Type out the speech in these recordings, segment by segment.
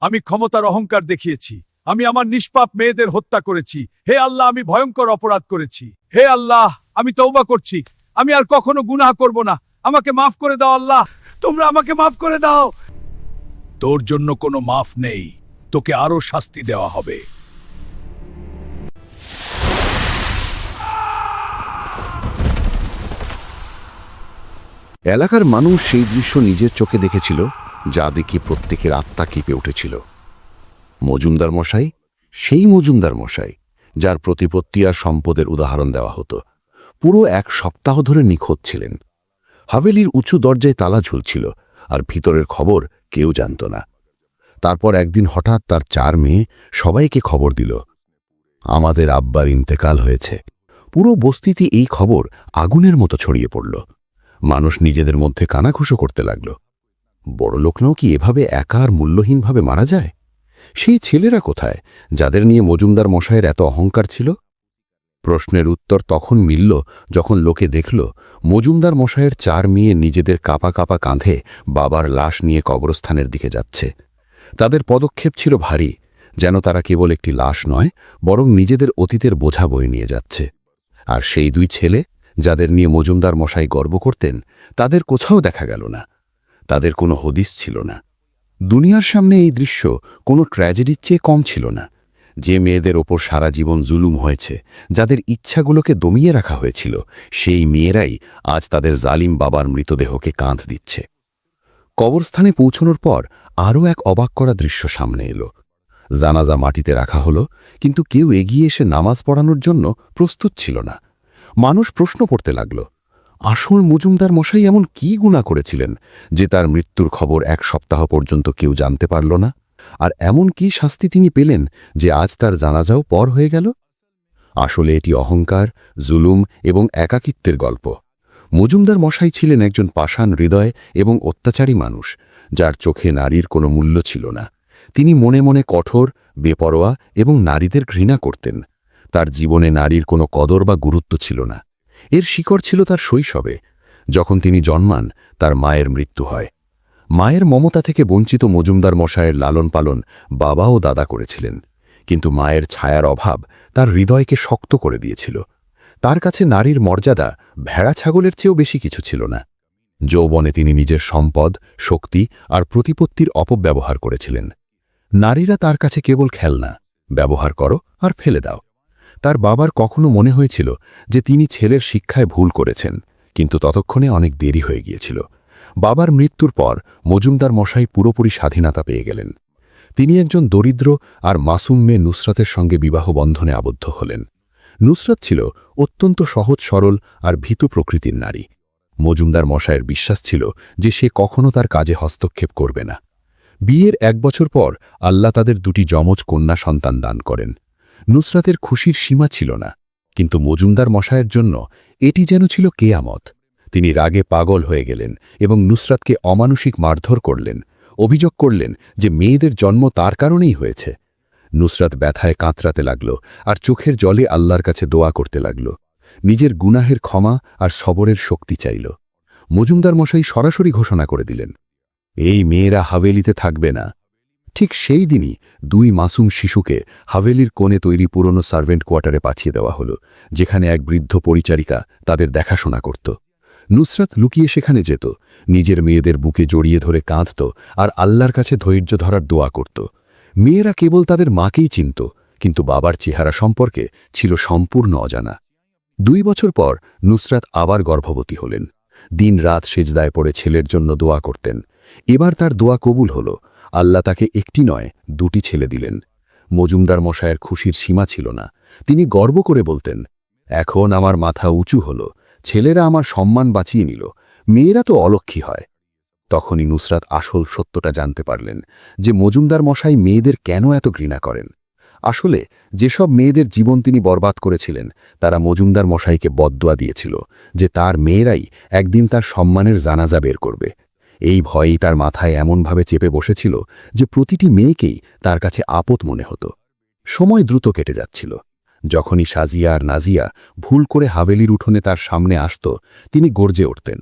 আমি ক্ষমতার অহংকার দেখিয়েছি। আমি আমার নিষ্পাপ মেয়েদের হত্যা করেছি। হে আল্লাহ, আমি ভয়ঙ্কর অপরাধ করেছি। হে আল্লাহ, আমি তওবা করছি। আমি আর কখনো গুনাহ করব না। আমাকে মাফ করে দাও আল্লাহ, তোমরা আমাকে মাফ করে দাও। তোর জন্য কোনো মাফ নেই, তোকে আরো শাস্তি দেওয়া হবে। এলাকার মানুষ সেই দৃশ্য নিজের চোখে দেখেছিল, যা দেখে প্রত্যেকের আত্মা কেঁপে উঠেছিল। মজুমদার মশাই, সেই মজুমদার মশাই যার প্রতিপত্তি আর সম্পদের উদাহরণ দেওয়া হতো, পুরো এক সপ্তাহ ধরে নিখোঁজ ছিলেন। হাভেলির উঁচু দরজায় তালা ঝুলছিল, আর ভিতরের খবর কেউ জানত না। তারপর একদিন হঠাৎ তার 4 মেয়ে সবাইকে খবর দিল, আমাদের আব্বার ইন্তেকাল হয়েছে। পুরো বস্তিতে এই খবর আগুনের মতো ছড়িয়ে পড়ল। মানুষ নিজেদের মধ্যে কানাঘুষো করতে লাগল, বড় লোকনাও কি এভাবে একা আর মূল্যহীনভাবে মারা যায়? সেই ছেলেরা কোথায়, যাদের নিয়ে মজুমদার মশাইয়ের এত অহংকার ছিল? প্রশ্নের উত্তর তখন মিলল যখন লোকে দেখল মজুমদার মশাইয়ের 4 মেয়ে নিজেদের কাঁপা কাঁপা কাঁধে বাবার লাশ নিয়ে কবরস্থানের দিকে যাচ্ছে। তাদের পদক্ষেপ ছিল ভারী, যেন তারা কেবল একটি লাশ নয়, বরং নিজেদের অতীতের বোঝা বয়ে নিয়ে যাচ্ছে। আর সেই 2 ছেলে, যাদের নিয়ে মজুমদার মশাই গর্ব করতেন, তাদের কোথাও দেখা গেল না। তাদের কোনো হদিস ছিল না। দুনিয়ার সামনে এই দৃশ্য কোনো ট্র্যাজেডির চেয়ে কম ছিল না। যে মেয়েদের ওপর সারা জীবন জুলুম হয়েছে, যাদের ইচ্ছাগুলোকে দমিয়ে রাখা হয়েছিল, সেই মেয়েরাই আজ তাদের জালিম বাবার মৃতদেহকে কাঁধ দিচ্ছে। কবরস্থানে পৌঁছানোর পর আরও এক অবাক করা দৃশ্য সামনে এলো। জানাজা মাটিতে রাখা হলো, কিন্তু কেউ এগিয়ে এসে নামাজ পড়ানোর জন্য প্রস্তুত ছিল না। মানুষ প্রশ্ন করতে লাগল, আসল মজুমদার মশাই এমন কি গুনাহ করেছিলেন যে তার মৃত্যুর খবর 1 সপ্তাহ পর্যন্ত কেউ জানতে পারল না? আর এমন কি শাস্তি তিনি পেলেন যে আজ তার জানাজাও পর হয়ে গেল? আসলে এটি অহংকার, জুলুম এবং একাকিত্বের গল্প। মজুমদার মশাই ছিলেন একজন পাষাণ হৃদয় এবং অত্যাচারী মানুষ, যার চোখে নারীর কোনো মূল্য ছিল না। তিনি মনে মনে কঠোর, বেপরোয়া এবং নারীদের ঘৃণা করতেন। তার জীবনে নারীর কোনো কদর বা গুরুত্ব ছিল না। এর শিকড় ছিল তার শৈশবে। যখন তিনি জন্মান, তার মায়ের মৃত্যু হয়। মায়ের মমতা থেকে বঞ্চিত মজুমদার মশায়ের লালন পালন বাবা ও দাদা করেছিলেন, কিন্তু মায়ের ছায়ার অভাব তার হৃদয়কে শক্ত করে দিয়েছিল। তার কাছে নারীর মর্যাদা ভেড়া ছাগলের চেয়েও বেশি কিছু ছিল না। যৌবনে তিনি নিজের সম্পদ, শক্তি আর প্রতিপত্তির অপব্যবহার করেছিলেন। নারীরা তার কাছে কেবল খেলনা, ব্যবহার করো আর ফেলে দাও। তার বাবার কখনো মনে হয়েছিল যে তিনি ছেলের শিক্ষায় ভুল করেছেন, কিন্তু ততক্ষণে অনেক দেরি হয়ে গিয়েছিল। বাবার মৃত্যুর পর মজুমদার মশাই পুরোপুরি স্বাধীনতা পেয়ে গেলেন। তিনি একজন দরিদ্র আর মাসুম মেয়ে নুসরাতের সঙ্গে বিবাহ বন্ধনে আবদ্ধ হলেন। নুসরাত ছিল অত্যন্ত সহজ সরল আর ভীতু প্রকৃতির নারী। মজুমদার মশায়ের বিশ্বাস ছিল যে সে কখনো তার কাজে হস্তক্ষেপ করবে না। বিয়ের 1 বছর পর আল্লাহ তাদের 2টি যমজ কন্যা সন্তান দান করেন। নুসরাতের খুশির সীমা ছিল না, কিন্তু মজুমদার মশায়ের জন্য এটি যেন ছিল কেয়ামত। তিনি রাগে পাগল হয়ে গেলেন এবং নুসরাতকে অমানুষিক মারধর করলেন। অভিযোগ করলেন যে মেয়েদের জন্ম তার কারণেই হয়েছে। নুসরাত ব্যথায় কাতরাতে লাগল আর চোখের জলে আল্লাহর কাছে দোয়া করতে লাগল। নিজের গুনাহের ক্ষমা আর সবরের শক্তি চাইল। মজুমদার মশাই সরাসরি ঘোষণা করে দিলেন, এই মেয়েরা হাভেলিতে থাকবে না। ঠিক সেই দিনই 2 মাসুম শিশুকে হাভেলির কোণে তৈরি পুরনো সার্ভেন্ট কোয়ার্টারে পাঠিয়ে দেওয়া হলো, যেখানে এক বৃদ্ধ পরিচারিকা তাদের দেখাশোনা করত। নুসরাত লুকিয়ে সেখানে যেত, নিজের মেয়েদের বুকে জড়িয়ে ধরে কাঁদত আর আল্লাহর কাছে ধৈর্য ধরার দোয়া করত। মেয়েরা কেবল তাদের মাকেই চিনত, কিন্তু বাবার চেহারা সম্পর্কে ছিল সম্পূর্ণ অজানা। 2 বছর পর নুসরাত আবার গর্ভবতী হলেন। দিন রাত সেজদায় পড়ে ছেলের জন্য দোয়া করতেন। এবার তার দোয়া কবুল হল। আল্লাহ তাকে 1টি নয় 2টি ছেলে দিলেন। মজুমদার মশায়ের খুশির সীমা ছিল না। তিনি গর্ব করে বলতেন, এখন আমার মাথা উঁচু হল, ছেলেরা আমার সম্মান বাঁচিয়ে নিল, মেয়েরা তো অলক্ষী হয়। তখনই নুসরাত আসল সত্যটা জানতে পারলেন, যে মজুমদার মশাই মেয়েদের কেন এত ঘৃণা করেন। আসলে যেসব মেয়েদের জীবন তিনি বরবাদ করেছিলেন, তারা মজুমদার মশাইকে বদদুয়া দিয়েছিল যে তার মেয়েরাই একদিন তার সম্মানের জানাজা বের করবে। এই ভয়ই তার মাথায় এমনভাবে চেপে বসেছিল যে প্রতিটি মেয়েকেই তার কাছে আপদ মনে হতো। সময় দ্রুত কেটে যাচ্ছিল। যখনই সাজিয়া আর নাজিয়া ভুল করে হাভেলির উঠোনে তার সামনে আসত, তিনি গর্জে উঠতেন,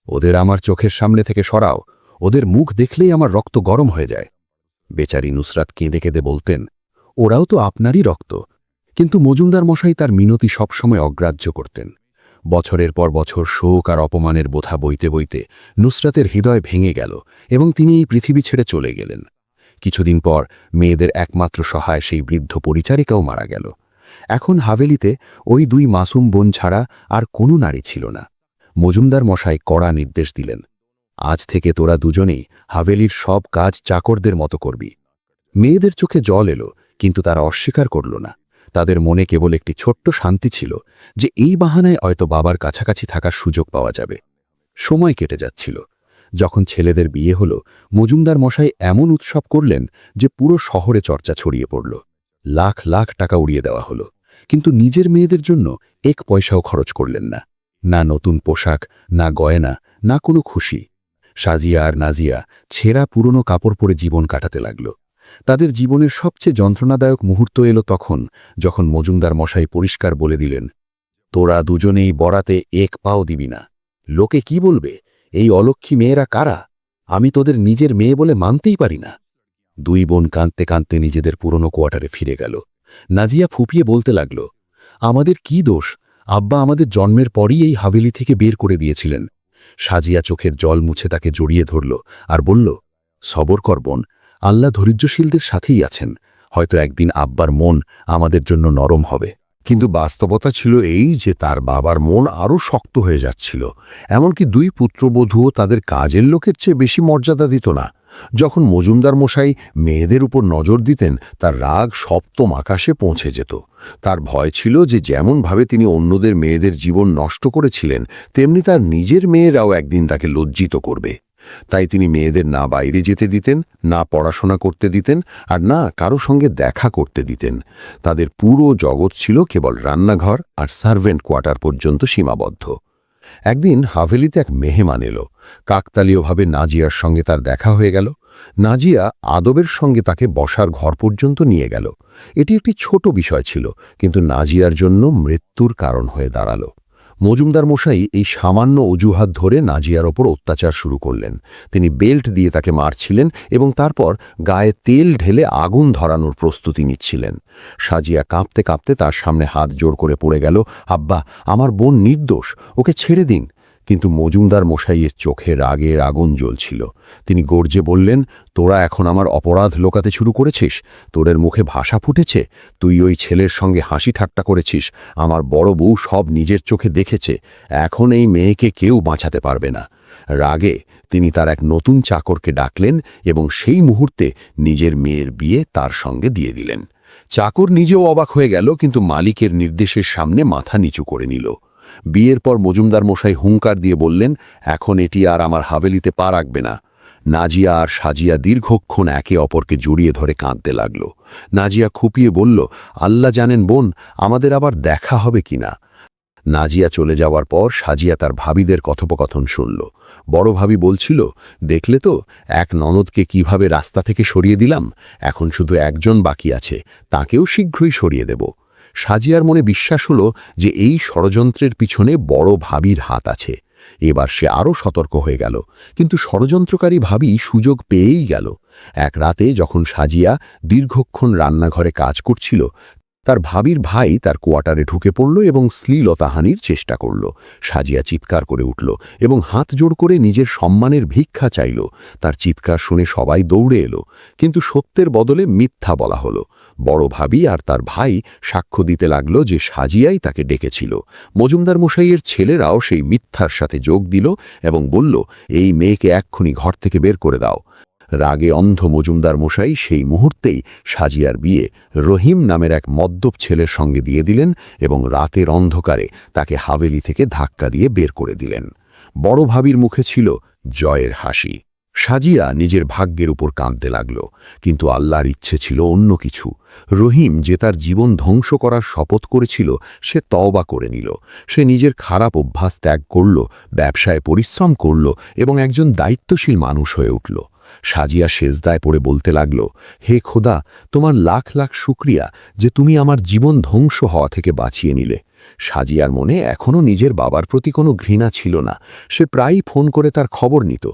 ওদের আমার চোখের সামনে থেকে সরাও, ওদের মুখ দেখলেই আমার রক্ত গরম হয়ে যায়। বেচারি নুসরাত কেঁদে কেঁদে বলতেন, ওরাও তো আপনারই রক্ত। কিন্তু মজুমদার মশাই তার মিনতি সবসময় অগ্রাহ্য করতেন। বছরের পর বছর শোক আর অপমানের বোঝা বইতে বইতে নুসরাতের হৃদয় ভেঙে গেল এবং তিনি এই পৃথিবী ছেড়ে চলে গেলেন। কিছুদিন পর মেয়েদের একমাত্র সহায় সেই বৃদ্ধ পরিচারিকাও মারা গেল। এখন হাভেলিতে ওই 2 মাসুম বোন ছাড়া আর কোনো নারী ছিল না। মজুমদার মশাই কড়া নির্দেশ দিলেন, আজ থেকে তোরা দুজনেই হাভেলির সব কাজ চাকরদের মতো করবি। মেয়েদের চোখে জল এলো, কিন্তু তারা অস্বীকার করল না। তাদের মনে কেবল একটি ছোট্ট শান্তি ছিল যে এই বাহানায় হয়তো বাবার কাছাকাছি থাকার সুযোগ পাওয়া যাবে। সময় কেটে যাচ্ছিল। যখন ছেলেদের বিয়ে হল, মজুমদার মশাই এমন উৎসব করলেন যে পুরো শহরে চর্চা ছড়িয়ে পড়ল। লাখ লাখ টাকা উড়িয়ে দেওয়া হলো, কিন্তু নিজের মেয়েদের জন্য 1 পয়সাও খরচ করলেন না। না নতুন পোশাক, না গয়না, না কোনো খুশি। সাজিয়া আর নাজিয়া ছেঁড়া পুরনো কাপড় পরে জীবন কাটাতে লাগল। তাদের জীবনের সবচেয়ে যন্ত্রণাদায়ক মুহূর্ত এলো তখন, যখন মজুমদার মশাই পরিষ্কার বলে দিলেন, তোরা দুজনেই বরাতে 1 পাও দিবি না। লোকে কি বলবে? এই অলক্ষী মেয়েরা কারা? আমি তোদের নিজের মেয়ে বলে মানতেই পারি না। 2 বোন কাঁদতে কাঁদতে নিজেদের পুরনো কোয়ার্টারে ফিরে গেল। নাজিয়া ফুপিয়ে বলতে লাগল, আমাদের কি দোষ? আব্বা আমাদের জন্মের পরই এই হাভেলি থেকে বের করে দিয়েছিলেন। সাজিয়া চোখের জল মুছে তাকে জড়িয়ে ধরল আর বলল, সবর কর বোন, আল্লাহ ধৈর্যশীলদের সাথেই আছেন। হয়তো একদিন আব্বার মন আমাদের জন্য নরম হবে। কিন্তু বাস্তবতা ছিল এই যে তার বাবার মন আরও শক্ত হয়ে যাচ্ছিল। এমনকি 2 পুত্রবধূও তাদের কাজের লোকের চেয়ে বেশি মর্যাদা দিত না। যখন মজুমদার মশাই মেয়েদের উপর নজর দিতেন, তার রাগ সপ্তম আকাশে পৌঁছে যেত। তার ভয় ছিল যে যেমনভাবে তিনি অন্যদের মেয়েদের জীবন নষ্ট করেছিলেন, তেমনি তার নিজের মেয়েরাও একদিন তাকে লজ্জিত করবে। তাই তিনি মেয়েদের না বাইরে যেতে দিতেন, না পড়াশোনা করতে দিতেন, আর না কারো সঙ্গে দেখা করতে দিতেন। তাদের পুরো জগৎ ছিল কেবল রান্নাঘর আর সার্ভেন্ট কোয়ার্টার পর্যন্ত সীমাবদ্ধ। একদিন হাভেলিতে এক মেহমান এলো। কাকতালীয়ভাবে নাজিয়ার সঙ্গে তার দেখা হয়ে গেল। নাজিয়া আদবের সঙ্গে তাকে বসার ঘর পর্যন্ত নিয়ে গেল। এটি একটি ছোট বিষয় ছিল, কিন্তু নাজিয়ার জন্য মৃত্যুর কারণ হয়ে দাঁড়াল। মজুমদার মশাই এই সামান্য অজুহাত ধরে নাজিয়ার ওপর অত্যাচার শুরু করলেন। তিনি বেল্ট দিয়ে তাকে মারছিলেন এবং তারপর গায়ে তেল ঢেলে আগুন ধরানোর প্রস্তুতি নিচ্ছিলেন। সাজিয়া কাঁপতে কাঁপতে তার সামনে হাত জোড় করে পড়ে গেল, আব্বা, আমার বোন নির্দোষ, ওকে ছেড়ে দিন। কিন্তু মজুমদার মশাইয়ের চোখে রাগের আগুন জ্বলছিল। তিনি গর্জে বললেন, তোরা এখন আমার অপরাধ লোকাতে শুরু করেছিস? তোদের মুখে ভাষা ফুটেছে? তুই ওই ছেলের সঙ্গে হাসি ঠাট্টা করেছিস। আমার বড় বউ সব নিজের চোখে দেখেছে। এখন এই মেয়েকে কেউ বাঁচাতে পারবে না। রাগে তিনি তার এক নতুন চাকরকে ডাকলেন এবং সেই মুহূর্তে নিজের মেয়ের বিয়ে তার সঙ্গে দিয়ে দিলেন। চাকর নিজেও অবাক হয়ে গেল, কিন্তু মালিকের নির্দেশের সামনে মাথা নিচু করে নিল। বিয়ের পর মজুমদার মশাই হুঙ্কার দিয়ে বললেন, এখন এটি আর আমার হাভেলিতে পা রাখবে না। নাজিয়া আর সাজিয়া দীর্ঘক্ষণ একে অপরকে জড়িয়ে ধরে কাঁদতে লাগল। নাজিয়া খুপিয়ে বলল, আল্লাহ জানেন বোন, আমাদের আবার দেখা হবে কিনা। নাজিয়া চলে যাওয়ার পর সাজিয়া তার ভাবিদের কথোপকথন শুনল। বড় ভাবি বলছিল, দেখলে তো এক ননদকে কিভাবে রাস্তা থেকে সরিয়ে দিলাম। এখন শুধু একজন বাকি আছে, তাকেও শীঘ্রই সরিয়ে দেব। সাজিয়ার মনে বিশ্বাস হলো যে এই ষড়যন্ত্রের পিছনে বড় ভাবির হাত আছে। এবার সে আরও সতর্ক হয়ে গেল, কিন্তু ষড়যন্ত্রকারী ভাবি সুযোগ পেয়েই গেল। এক রাতে যখন সাজিয়া দীর্ঘক্ষণ রান্নাঘরে কাজ করছিল, তার ভাবির ভাই তার কোয়ার্টারে ঢুকে পড়ল এবং শ্লীলতাহানির চেষ্টা করল। সাজিয়া চিৎকার করে উঠল এবং হাত জোড় করে নিজের সম্মানের ভিক্ষা চাইল। তার চিৎকার শুনে সবাই দৌড়ে এলো, কিন্তু সত্যের বদলে মিথ্যা বলা হলো। বড় ভাবি আর তার ভাই সাক্ষ্য দিতে লাগল যে সাজিয়াই তাকে ডেকেছিল। মজুমদার মশাইয়ের ছেলেরাও সেই মিথ্যার সাথে যোগ দিল এবং বলল, এই মেয়েকে এক্ষুনি ঘর থেকে বের করে দাও। রাগে অন্ধ মজুমদার মশাই সেই মুহূর্তেই সাজিয়ার বিয়ে রহিম নামের এক মদ্যপ ছেলের সঙ্গে দিয়ে দিলেন এবং রাতের অন্ধকারে তাকে হাভেলি থেকে ধাক্কা দিয়ে বের করে দিলেন। বড় ভাবির মুখে ছিল জয়ের হাসি। সাজিয়া নিজের ভাগ্যের উপর কাঁদতে লাগল, কিন্তু আল্লাহর ইচ্ছে ছিল অন্য কিছু। রহিম যে তার জীবন ধ্বংস করার শপথ করেছিল, সে তওবা করে নিল। সে নিজের খারাপ অভ্যাস ত্যাগ করল, ব্যবসায় পরিশ্রম করল এবং একজন দায়িত্বশীল মানুষ হয়ে উঠল। সাজিয়া সেজদায় পড়ে বলতে লাগল, হে খোদা, তোমার লাখ লাখ শুকরিয়া যে তুমি আমার জীবন ধ্বংস হওয়া থেকে বাঁচিয়ে নিলে। সাজিয়ার মনে এখনও নিজের বাবার প্রতি কোনো ঘৃণা ছিল না। সে প্রায়ই ফোন করে তার খবর নিত।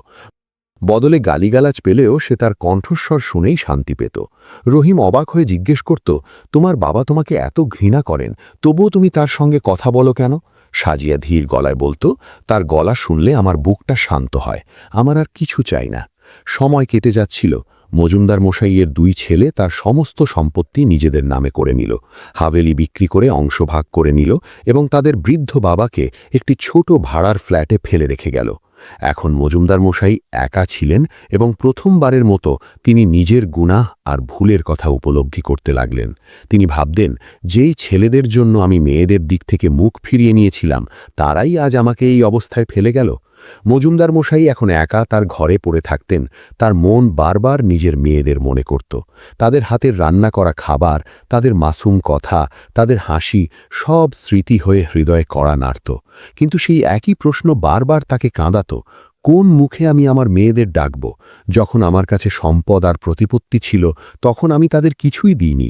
বদলে গালিগালাজ পেলেও সে তার কণ্ঠস্বর শুনেই শান্তি পেত। রহিম অবাক হয়ে জিজ্ঞেস করত, তোমার বাবা তোমাকে এত ঘৃণা করেন, তবুও তুমি তার সঙ্গে কথা বলো কেন? সাজিয়া ধীর গলায় বলতো, তার গলা শুনলে আমার বুকটা শান্ত হয়, আমার আর কিছু চাই না। সময় কেটে যাচ্ছিল। মজুমদার মশাইয়ের 2 ছেলে তার সমস্ত সম্পত্তি নিজেদের নামে করে নিল, হাভেলি বিক্রি করে অংশ ভাগ করে নিল এবং তাদের বৃদ্ধ বাবাকে একটি ছোট ভাড়ার ফ্ল্যাটে ফেলে রেখে গেল। এখন মজুমদার মশাই একা ছিলেন এবং প্রথমবারের মতো তিনি নিজের গুনাহ আর ভুলের কথা উপলব্ধি করতে লাগলেন। তিনি ভাবতেন, যেই ছেলেদের জন্য আমি মেয়েদের দিক থেকে মুখ ফিরিয়ে নিয়েছিলাম, তারাই আজ আমাকে এই অবস্থায় ফেলে গেল। মজুমদার মশাই এখন একা তার ঘরে পড়ে থাকতেন। তার মন বারবার নিজের মেয়েদের মনে করত। তাদের হাতের রান্না করা খাবার, তাদের মাসুম কথা, তাদের হাসি, সব স্মৃতি হয়ে হৃদয়ে কড়া নাড়ত। কিন্তু সেই একই প্রশ্ন বারবার তাকে কাঁদাত, কোন মুখে আমি আমার মেয়েদের ডাকব? যখন আমার কাছে সম্পদ আর প্রতিপত্তি ছিল, তখন আমি তাদের কিছুই দিইনি।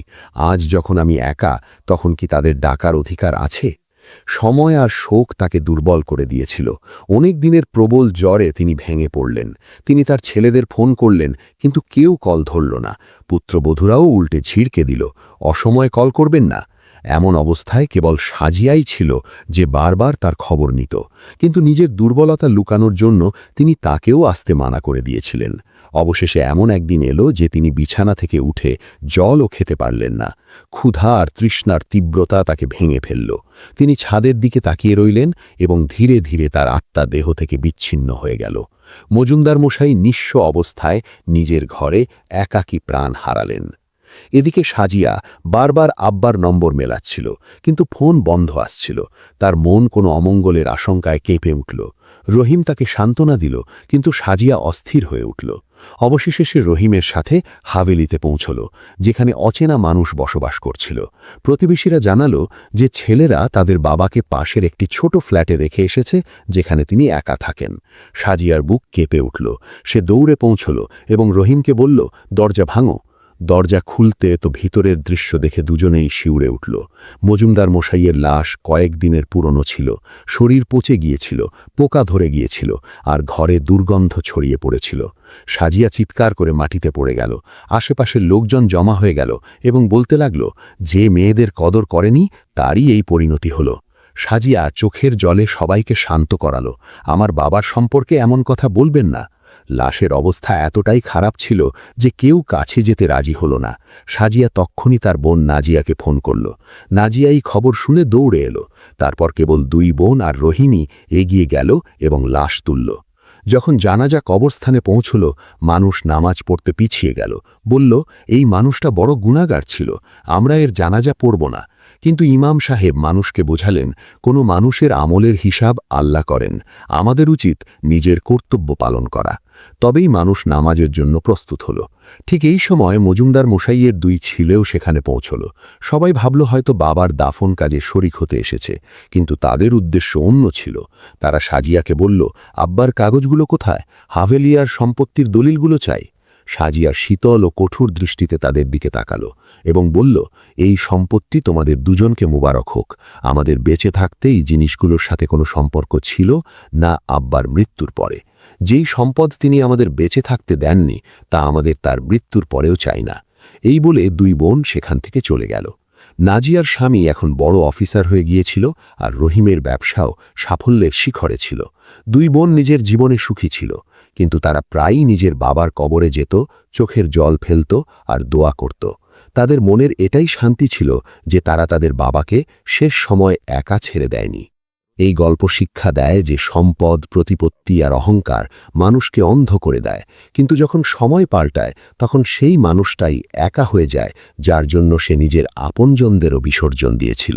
আজ যখন আমি একা, তখন কি তাদের ডাকার অধিকার আছে? সময় আর শোক তাকে দুর্বল করে দিয়েছিল। অনেক দিনের প্রবল জ্বরে তিনি ভেঙে পড়লেন। তিনি তার ছেলেদের ফোন করলেন, কিন্তু কেউ কল ধরল না। পুত্রবধূরাও উল্টে ছিড়কে দিল, অসময়ে কল করবেন না। এমন অবস্থায় কেবল সাজিয়াই ছিল যে বারবার তার খবর নিত, কিন্তু নিজের দুর্বলতা লুকানোর জন্য তিনি তাকেও আসতে মানা করে দিয়েছিলেন। অবশেষে এমন একদিন এলো যে তিনি বিছানা থেকে উঠে জলও খেতে পারলেন না। ক্ষুধা আর তৃষ্ণার তীব্রতা তাকে ভেঙে ফেলল। তিনি ছাদের দিকে তাকিয়ে রইলেন এবং ধীরে ধীরে তার আত্মা দেহ থেকে বিচ্ছিন্ন হয়ে গেল। মজুমদার মশাই নিঃস্ব অবস্থায় নিজের ঘরে একাকী প্রাণ হারালেন। এদিকে সাজিয়া বারবার আব্বার নম্বর মেলাচ্ছিল, কিন্তু ফোন বন্ধ আসছিল। তার মন কোনো অমঙ্গলের আশঙ্কায় কেঁপে উঠল। রহিম তাকে সান্ত্বনা দিল, কিন্তু সাজিয়া অস্থির হয়ে উঠল। অবশেষে সে রহিমের সাথে হাভেলিতে পৌঁছল, যেখানে অচেনা মানুষ বসবাস করছিল। প্রতিবেশীরা জানালো যে ছেলেরা তাদের বাবাকে পাশের একটি ছোট ফ্ল্যাটে রেখে এসেছে, যেখানে তিনি একা থাকেন। সাজিয়ার বুক কেঁপে উঠল। সে দৌড়ে পৌঁছল এবং রহিমকে বলল, দরজা ভাঙো। দরজা খুলতে তো ভিতরের দৃশ্য দেখে দুজনেই শিউরে উঠল। মজুমদার মশাইয়ের লাশ কয়েকদিনের পুরনো ছিল, শরীর পচে গিয়েছিল, পোকা ধরে গিয়েছিল আর ঘরে দুর্গন্ধ ছড়িয়ে পড়েছিল। সাজিয়া চিৎকার করে মাটিতে পড়ে গেল। আশেপাশের লোকজন জমা হয়ে গেল এবং বলতে লাগল, যে মেয়েদের কদর করেনি তারই এই পরিণতি হল। সাজিয়া চোখের জলে সবাইকে শান্ত করালো, আমার বাবার সম্পর্কে এমন কথা বলবেন না। লাশের অবস্থা এতটাই খারাপ ছিল যে কেউ কাছে যেতে রাজি হল না। সাজিয়া তক্ষুনি তার বোন নাজিয়াকে ফোন করল। নাজিয়া এই খবর শুনে দৌড়ে এলো। তারপর কেবল 2 বোন আর রহিমই এগিয়ে গেল এবং লাশ তুলল। যখন জানাজা কবরস্থানে পৌঁছল, মানুষ নামাজ পড়তে পিছিয়ে গেল। বলল, এই মানুষটা বড় গুনাহগার ছিল, আমরা এর জানাজা পড়ব না। কিন্তু ইমাম সাহেব মানুষকে বোঝালেন, কোনো মানুষের আমলের হিসাব আল্লাহ করেন, আমাদের উচিত নিজের কর্তব্য পালন করা। তবেই মানুষ নামাজের জন্য প্রস্তুত হল। ঠিক এই সময় মজুমদার মশাইয়ের 2 ছেলেও সেখানে পৌঁছল। সবাই ভাবল হয়তো বাবার দাফন কাজে শরিক হতে এসেছে, কিন্তু তাদের উদ্দেশ্য অন্য ছিল। তারা সাজিয়াকে বলল, আব্বার কাগজগুলো কোথায়? হাভেলিয়ার সম্পত্তির দলিলগুলো চাই। সাজিয়া শীতল ও কঠোর দৃষ্টিতে তাদের দিকে তাকালো এবং বলল, এই সম্পত্তি তোমাদের দুজনকে মুবারক হোক। আমাদের বেঁচে থাকতেই জিনিসগুলোর সাথে কোনো সম্পর্ক ছিল না আব্বার মৃত্যুর পরে। যেই সম্পদ তিনি আমাদের বেঁচে থাকতে দেননি, তা আমাদের তার মৃত্যুর পরেও চাই না। এই বলে 2 বোন সেখান থেকে চলে গেল। নাজিয়ার স্বামী এখন বড় অফিসার হয়ে গিয়েছিল আর রহিমের ব্যবসাও সাফল্যের শিখরে ছিল। 2 বোন নিজের জীবনে সুখী ছিল, কিন্তু তারা প্রায়ই নিজের বাবার কবরে যেত, চোখের জল ফেলত আর দোয়া করত। তাদের মনের এটাই শান্তি ছিল যে তারা তাদের বাবাকে শেষ সময় একা ছেড়ে দেয়নি। এই গল্প শিক্ষা দেয় যে সম্পদ, প্রতিপত্তি আর অহংকার মানুষকে অন্ধ করে দেয়, কিন্তু যখন সময় পাল্টায় তখন সেই মানুষটাই একা হয়ে যায়, যার জন্য সে নিজের আপনজনদেরও বিসর্জন দিয়েছিল।